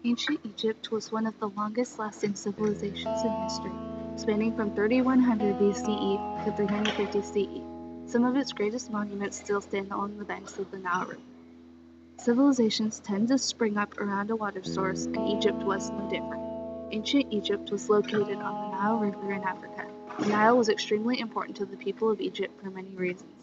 Ancient Egypt was one of the longest-lasting civilizations in history, spanning from 3100 BCE to 350 CE. Some of its greatest monuments still stand along the banks of the Nile River. Civilizations tend to spring up around a water source, and Egypt was no different. Ancient Egypt was located on the Nile River in Africa. The Nile was extremely important to the people of Egypt for many reasons.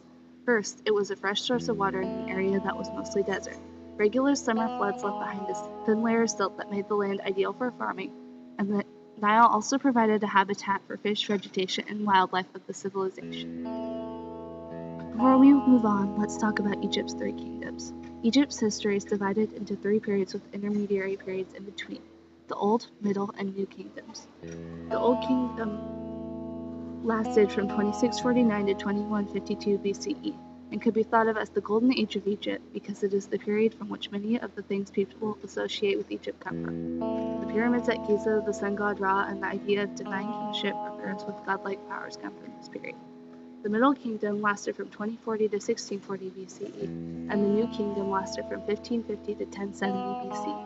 First, it was a fresh source of water in an area that was mostly desert. Regular summer floods left behind a thin layer of silt that made the land ideal for farming, and the Nile also provided a habitat for fish, vegetation, and wildlife of the civilization. Before we move on, let's talk about Egypt's three kingdoms. Egypt's history is divided into three periods with intermediary periods in between: the Old, Middle, and New Kingdoms. The Old Kingdom lasted from 2649 to 2152 BCE, and could be thought of as the Golden Age of Egypt because it is the period from which many of the things people associate with Egypt come from. The pyramids at Giza, the sun god Ra, and the idea of divine kingship or pharaohs with godlike powers come from this period. The Middle Kingdom lasted from 2040 to 1640 BCE, and the New Kingdom lasted from 1550 to 1070 BCE.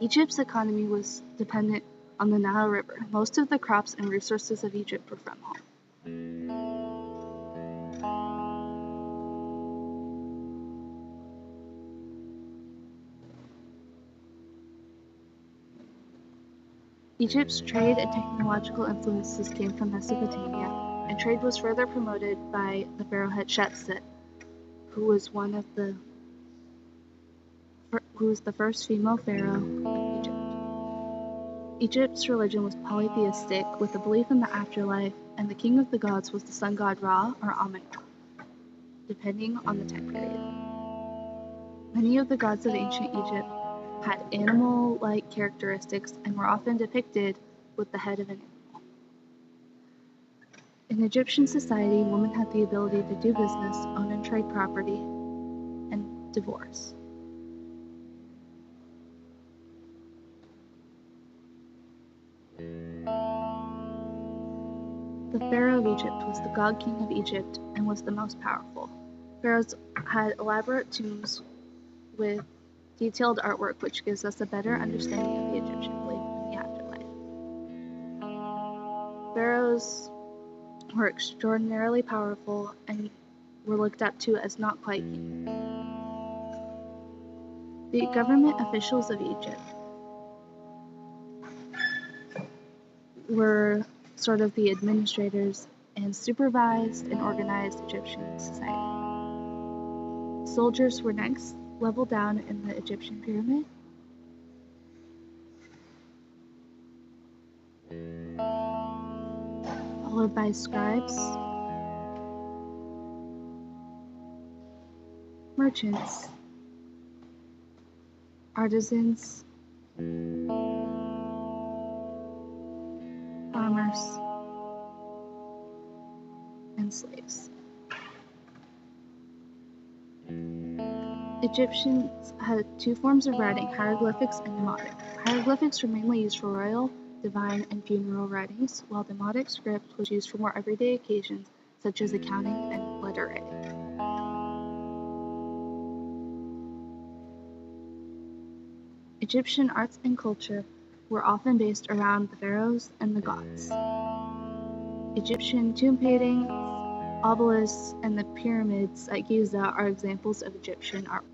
Egypt's economy was dependent on the Nile River. Most of the crops and resources of Egypt were from home. Egypt's trade and technological influences came from Mesopotamia, and trade was further promoted by the pharaoh Hatshepsut, who was the first female pharaoh of Egypt. Egypt's religion was polytheistic, with a belief in the afterlife, and the king of the gods was the sun god Ra or Amun-Ra, depending on the time period. Many of the gods of ancient Egypt had animal-like characteristics and were often depicted with the head of an animal. In Egyptian society, women had the ability to do business, own and trade property, and divorce. The Pharaoh of Egypt was the god king of Egypt and was the most powerful. Pharaohs had elaborate tombs with detailed artwork, which gives us a better understanding of the Egyptian belief in the afterlife. Pharaohs were extraordinarily powerful and were looked up to as not quite kings. The government officials of Egypt were sort of the administrators and supervised and organized Egyptian society. Soldiers were next level down in the Egyptian pyramid. Followed by scribes, merchants, artisans, farmers, and slaves. Egyptians had two forms of writing, hieroglyphics and demotic. Hieroglyphics were mainly used for royal, divine, and funeral writings, while demotic script was used for more everyday occasions, such as accounting and letter writing. Egyptian arts and culture were often based around the pharaohs and the gods. Egyptian tomb paintings, obelisks, and the pyramids at Giza are examples of Egyptian art.